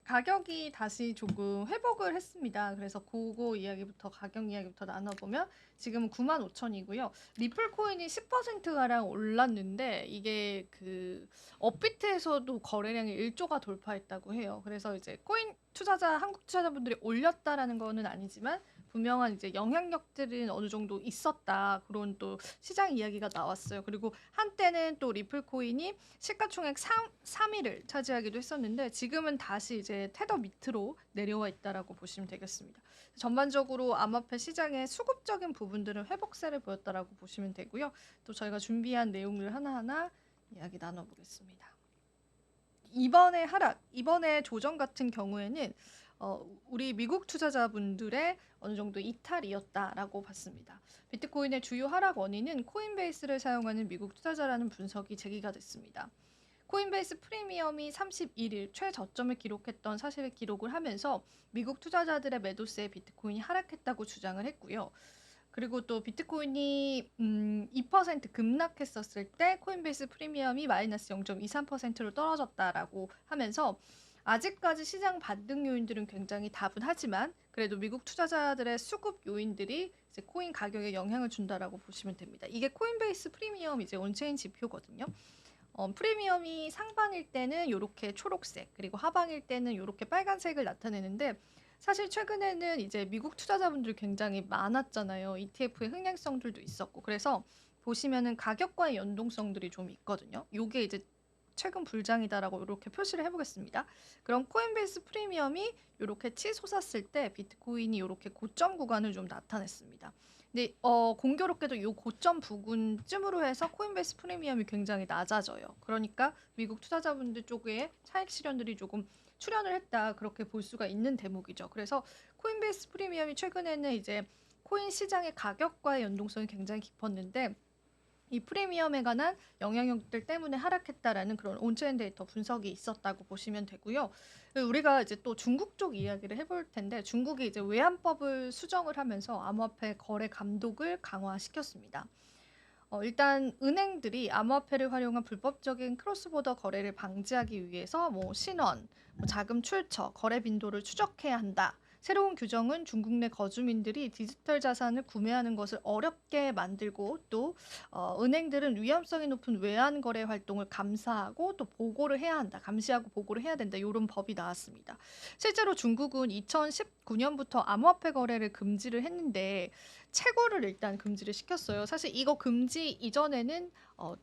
가격이 다시 조금 회복을 했습니다. 그래서 고거 이야기부터 가격 이야기부터 나눠보면 지금은 95,000이고요. 리플 코인이 10%가량 올랐는데 이게 그 업비트에서도 거래량이 1조가 돌파했다고 해요. 그래서 이제 코인 투자자 한국 투자자분들이 올렸다라는 거는 아니지만 분명한 이제 영향력들은 어느 정도 있었다. 그런 또 시장 이야기가 나왔어요. 그리고 한때는 또 리플 코인이 시가총액 3위를 차지하기도 했었는데 지금은 다시 이제 테더 밑으로 내려와 있다라고 보시면 되겠습니다. 전반적으로 암호화폐 시장의 수급적인 부분들은 회복세를 보였다라고 보시면 되고요. 또 저희가 준비한 내용을 하나하나 이야기 나눠보겠습니다. 이번에 하락, 이번에 조정 같은 경우에는 우리 미국 투자자분들의 어느 정도 이탈이었다라고 봤습니다. 비트코인의 주요 하락 원인은 코인베이스를 사용하는 미국 투자자라는 분석이 제기가 됐습니다. 코인베이스 프리미엄이 31일 최저점을 기록했던 사실을 기록을 하면서 미국 투자자들의 매도세에 비트코인이 하락했다고 주장을 했고요. 그리고 또 비트코인이 2% 급락했었을 때 코인베이스 프리미엄이 마이너스 0.23%로 떨어졌다라고 하면서 아직까지 시장 반등 요인들은 굉장히 다분하지만 그래도 미국 투자자들의 수급 요인들이 이제 코인 가격에 영향을 준다라고 보시면 됩니다. 이게 코인베이스 프리미엄 이제 온체인 지표거든요. 프리미엄이 상반일 때는 이렇게 초록색, 그리고 하방일 때는 이렇게 빨간색을 나타내는데 사실 최근에는 이제 미국 투자자분들 굉장히 많았잖아요. ETF의 흥행성들도 있었고. 그래서 보시면은 가격과의 연동성들이 좀 있거든요. 요게 이제 최근 불장이다라고 이렇게 표시를 해보겠습니다. 그럼 코인베이스 프리미엄이 이렇게 치솟았을 때 비트코인이 이렇게 고점 구간을 좀 나타냈습니다. 근데 공교롭게도 이 고점 부근쯤으로 해서 코인베이스 프리미엄이 굉장히 낮아져요. 그러니까 미국 투자자분들 쪽에 차익 실현들이 조금 출현을 했다 그렇게 볼 수가 있는 대목이죠. 그래서 코인베이스 프리미엄이 최근에는 이제 코인 시장의 가격과의 연동성이 굉장히 깊었는데 이 프리미엄에 관한 영향력들 때문에 하락했다라는 그런 온체인 데이터 분석이 있었다고 보시면 되고요. 우리가 이제 또 중국 쪽 이야기를 해볼 텐데 중국이 이제 외환법을 수정을 하면서 암호화폐 거래 감독을 강화시켰습니다. 일단 은행들이 암호화폐를 활용한 불법적인 크로스보더 거래를 방지하기 위해서 뭐 신원, 자금 출처, 거래 빈도를 추적해야 한다. 새로운 규정은 중국 내 거주민들이 디지털 자산을 구매하는 것을 어렵게 만들고 또 은행들은 위험성이 높은 외환 거래 활동을 감사하고 또 보고를 해야 한다. 감시하고 보고를 해야 된다. 이런 법이 나왔습니다. 실제로 중국은 2019년부터 암호화폐 거래를 금지를 했는데 채굴을 일단 금지를 시켰어요. 사실 이거 금지 이전에는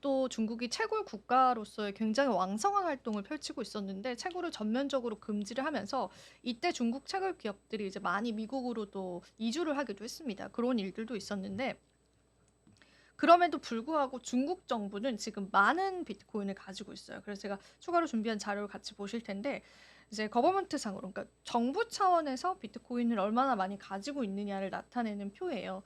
또 중국이 채굴 국가로서의 굉장히 왕성한 활동을 펼치고 있었는데 채굴을 전면적으로 금지를 하면서 이때 중국 채굴 기업들이 이제 많이 미국으로 또 이주를 하기도 했습니다. 그런 일들도 있었는데 그럼에도 불구하고 중국 정부는 지금 많은 비트코인을 가지고 있어요. 그래서 제가 추가로 준비한 자료를 같이 보실 텐데 이제 거버먼트 상으로 그러니까 정부 차원에서 비트코인을 얼마나 많이 가지고 있느냐를 나타내는 표예요.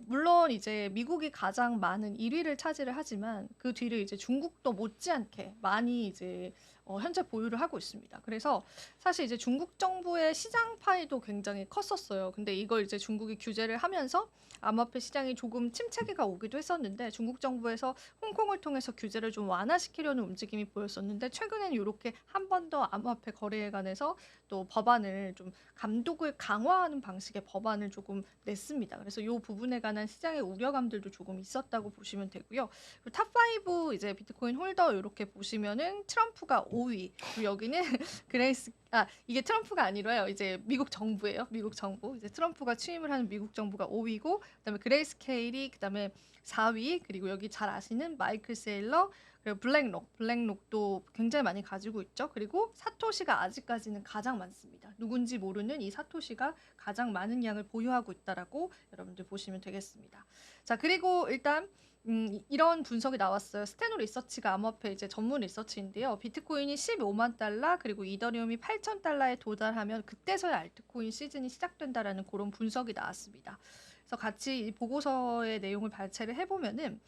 물론 이제 미국이 가장 많은 1위를 차지를 하지만 그 뒤를 이제 중국도 못지않게 많이 이제 현재 보유를 하고 있습니다. 그래서 사실 이제 중국 정부의 시장 파이도 굉장히 컸었어요. 근데 이걸 이제 중국이 규제를 하면서 암호화폐 시장이 조금 침체기가 오기도 했었는데 중국 정부에서 홍콩을 통해서 규제를 좀 완화시키려는 움직임이 보였었는데 최근에는 이렇게 한 번 더 암호화폐 거래에 관해서 또 법안을 좀 감독을 강화하는 방식의 법안을 조금 냈습니다. 그래서 이 부분에 관한 시장의 우려감들도 조금 있었다고 보시면 되고요. 그리고 탑5 이제 비트코인 홀더 이렇게 보시면은 트럼프가 5위, 그리고 여기는 그레이스 이게 트럼프가 아니라요. 이제 미국 정부예요. 미국 정부. 이제 트럼프가 취임을 하는 미국 정부가 5위고 그다음에 그레이스 케일이 그다음에 4위, 그리고 여기 잘 아시는 마이클 세일러, 그리고 블랙록도 굉장히 많이 가지고 있죠. 그리고 사토시가 아직까지는 가장 많습니다. 누군지 모르는 이 사토시가 가장 많은 양을 보유하고 있다라고 여러분들 보시면 되겠습니다. 자, 그리고 일단 이런 분석이 나왔어요. 스테노 리서치가 암호화폐 이제 전문 리서치인데요. 비트코인이 15만 달러 그리고 이더리움이 8천 달러에 도달하면 그때서야 알트코인 시즌이 시작된다라는 그런 분석이 나왔습니다. 그래서 같이 이 보고서의 내용을 발췌를 해보면은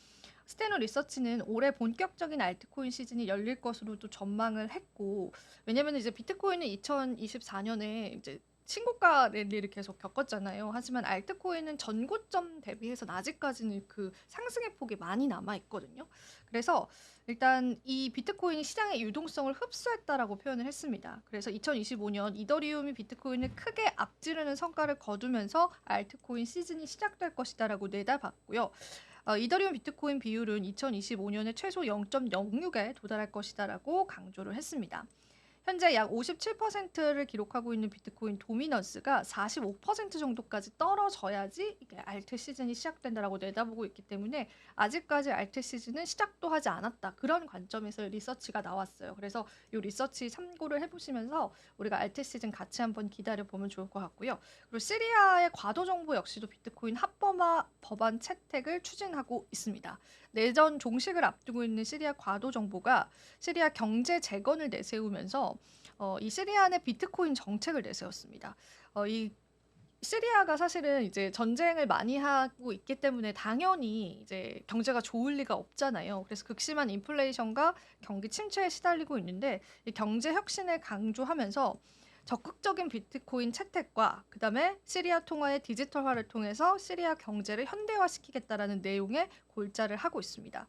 스테노 리서치는 올해 본격적인 알트코인 시즌이 열릴 것으로도 전망을 했고 왜냐면 이제 비트코인은 2024년에 이제 신고가 랠리를 계속 겪었잖아요. 하지만 알트코인은 전고점 대비해서 아직까지는 그 상승의 폭이 많이 남아 있거든요. 그래서 일단 이 비트코인이 시장의 유동성을 흡수했다라고 표현을 했습니다. 그래서 2025년 이더리움이 비트코인을 크게 앞지르는 성과를 거두면서 알트코인 시즌이 시작될 것이다라고 내다봤고요. 이더리움 비트코인 비율은 2025년에 최소 0.06에 도달할 것이다라고 강조를 했습니다. 현재 약 57%를 기록하고 있는 비트코인 도미넌스가 45% 정도까지 떨어져야지 이게 알트 시즌이 시작된다라고 내다보고 있기 때문에 아직까지 알트 시즌은 시작도 하지 않았다. 그런 관점에서 리서치가 나왔어요. 그래서 이 리서치 참고를 해보시면서 우리가 알트 시즌 같이 한번 기다려보면 좋을 것 같고요. 그리고 시리아의 과도 정부 역시도 비트코인 합법화 법안 채택을 추진하고 있습니다. 내전 종식을 앞두고 있는 시리아 과도 정부가 시리아 경제 재건을 내세우면서 이 시리아 내 비트코인 정책을 내세웠습니다. 이 시리아가 사실은 이제 전쟁을 많이 하고 있기 때문에 당연히 이제 경제가 좋을 리가 없잖아요. 그래서 극심한 인플레이션과 경기 침체에 시달리고 있는데 이 경제 혁신을 강조하면서 적극적인 비트코인 채택과 그다음에 시리아 통화의 디지털화를 통해서 시리아 경제를 현대화시키겠다라는 내용의 골자를 하고 있습니다.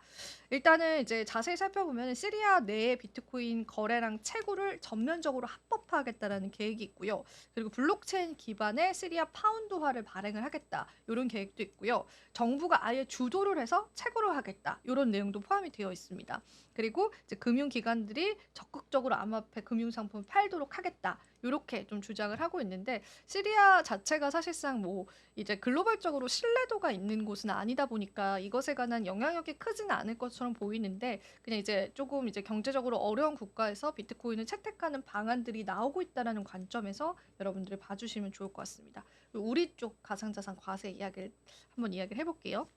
일단은 이제 자세히 살펴보면 시리아 내의 비트코인 거래량 채굴을 전면적으로 합법화하겠다라는 계획이 있고요. 그리고 블록체인 기반의 시리아 파운드화를 발행을 하겠다. 이런 계획도 있고요. 정부가 아예 주도를 해서 채굴을 하겠다. 이런 내용도 포함이 되어 있습니다. 그리고 이제 금융기관들이 적극적으로 암호화폐 금융상품을 팔도록 하겠다. 이렇게 좀 주장을 하고 있는데 시리아 자체가 사실상 뭐 이제 글로벌적으로 신뢰도가 있는 곳은 아니다 보니까 이것에 관한 영향력이 크지는 않을 것처럼 보이는데 그냥 이제 조금 이제 경제적으로 어려운 국가에서 비트코인을 채택하는 방안들이 나오고 있다라는 관점에서 여러분들이 봐주시면 좋을 것 같습니다. 우리 쪽 가상자산 과세 이야기를 한번 이야기를 해볼게요.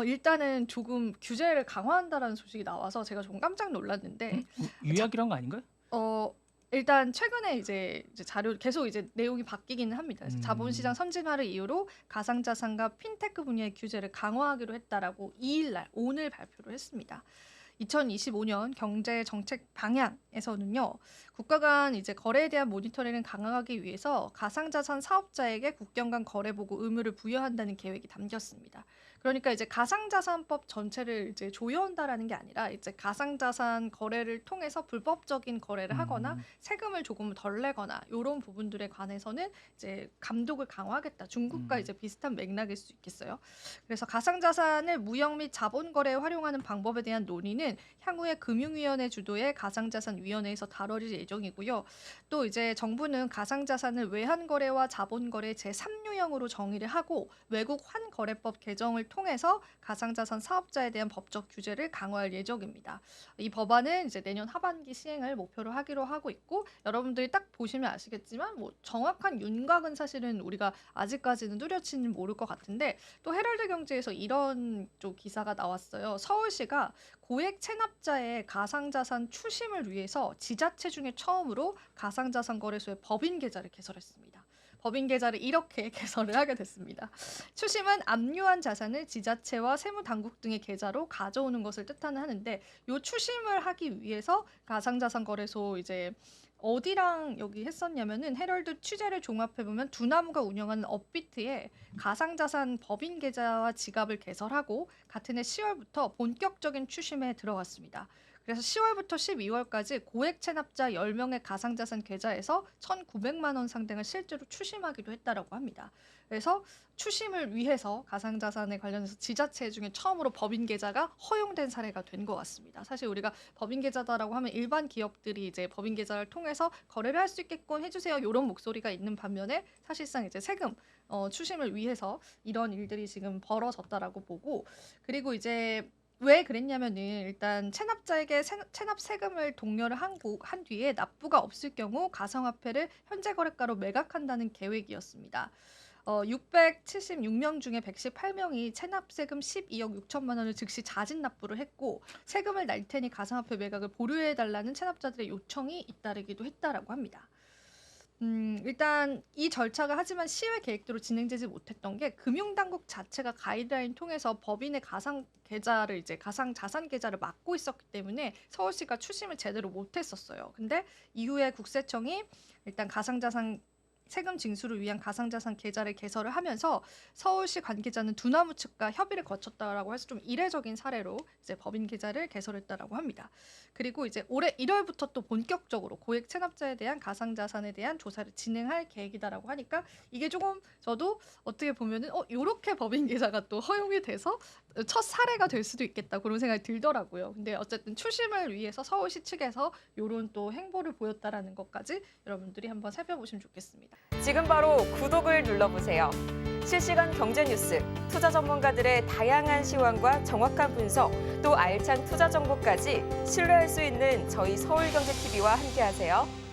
일단은 조금 규제를 강화한다라는 소식이 나와서 제가 좀 깜짝 놀랐는데 유약이란 거 아닌가요? 어, 일단 최근에 이제 자료 계속 이제 내용이 바뀌기는 합니다. 그래서 자본시장 선진화를 이유로 가상자산과 핀테크 분야의 규제를 강화하기로 했다라고 2일 오늘 발표를 했습니다. 2025년 경제 정책 방향에서는요, 국가 간 이제 거래에 대한 모니터링을 강화하기 위해서 가상자산 사업자에게 국경 간 거래 보고 의무를 부여한다는 계획이 담겼습니다. 그러니까 이제 가상자산법 전체를 이제 조여온다라는 게 아니라 이제 가상자산 거래를 통해서 불법적인 거래를 하거나 세금을 조금 덜 내거나 이런 부분들에 관해서는 이제 감독을 강화하겠다. 중국과 이제 비슷한 맥락일 수 있겠어요. 그래서 가상자산을 무역 및 자본 거래에 활용하는 방법에 대한 논의는 향후에 금융위원회 주도의 가상자산위원회에서 다뤄질 예정이고요. 또 이제 정부는 가상자산을 외환거래와 자본거래 제3유형으로 정의를 하고 외국 환거래법 개정을 통해서 가상자산 사업자에 대한 법적 규제를 강화할 예정입니다. 이 법안은 이제 내년 하반기 시행을 목표로 하기로 하고 있고 여러분들이 딱 보시면 아시겠지만 뭐 정확한 윤곽은 사실은 우리가 아직까지는 뚜렷이는 모를 것 같은데 또 헤럴드 경제에서 이런 쪽 기사가 나왔어요. 서울시가 고액 체납자의 가상자산 추심을 위해서 지자체 중에 처음으로 가상자산 거래소의 법인 계좌를 개설했습니다. 법인 계좌를 이렇게 개설을 하게 됐습니다. 추심은 압류한 자산을 지자체와 세무당국 등의 계좌로 가져오는 것을 뜻하는 하는데 이 추심을 하기 위해서 가상자산 거래소 이제 어디랑 여기 했었냐면은 헤럴드 취재를 종합해 보면 두나무가 운영하는 업비트에 가상자산 법인 계좌와 지갑을 개설하고 같은 해 10월부터 본격적인 추심에 들어갔습니다. 그래서 10월부터 12월까지 고액 체납자 10명의 가상자산 계좌에서 1,900만 원 상당을 실제로 추심하기도 했다라고 합니다. 그래서 추심을 위해서 가상자산에 관련해서 지자체 중에 처음으로 법인 계좌가 허용된 사례가 된 것 같습니다. 사실 우리가 법인 계좌다라고 하면 일반 기업들이 이제 법인 계좌를 통해서 거래를 할 수 있게끔 해주세요 이런 목소리가 있는 반면에 사실상 이제 세금 추심을 위해서 이런 일들이 지금 벌어졌다라고 보고 그리고 이제 왜 그랬냐면은 일단 체납자에게 체납 세금을 독려를 한 뒤에 납부가 없을 경우 가상화폐를 현재 거래가로 매각한다는 계획이었습니다. 676명 중에 118명이 체납 세금 12억 6천만 원을 즉시 자진 납부를 했고 세금을 낼 테니 가상화폐 매각을 보류해 달라는 체납자들의 요청이 잇따르기도 했다라고 합니다. 일단 이 절차가 하지만 시효의 계획대로 진행되지 못했던 게 금융당국 자체가 가이드라인 통해서 법인의 가상 계좌를 이제 가상 자산 계좌를 막고 있었기 때문에 서울시가 추심을 제대로 못했었어요. 근데 이후에 국세청이 일단 가상자산 세금 징수를 위한 가상자산 계좌를 개설을 하면서 서울시 관계자는 두나무 측과 협의를 거쳤다라고 해서 좀 이례적인 사례로 이제 법인 계좌를 개설했다라고 합니다. 그리고 이제 올해 1월부터 또 본격적으로 고액 체납자에 대한 가상자산에 대한 조사를 진행할 계획이다라고 하니까 이게 조금 저도 어떻게 보면은 요렇게 법인 계좌가 또 허용이 돼서 첫 사례가 될 수도 있겠다 그런 생각이 들더라고요. 근데 어쨌든 추심을 위해서 서울시 측에서 요런 또 행보를 보였다라는 것까지 여러분들이 한번 살펴보시면 좋겠습니다. 지금 바로 구독을 눌러보세요. 실시간 경제 뉴스, 투자 전문가들의 다양한 시황과 정확한 분석, 또 알찬 투자 정보까지 신뢰할 수 있는 저희 서울경제TV와 함께하세요.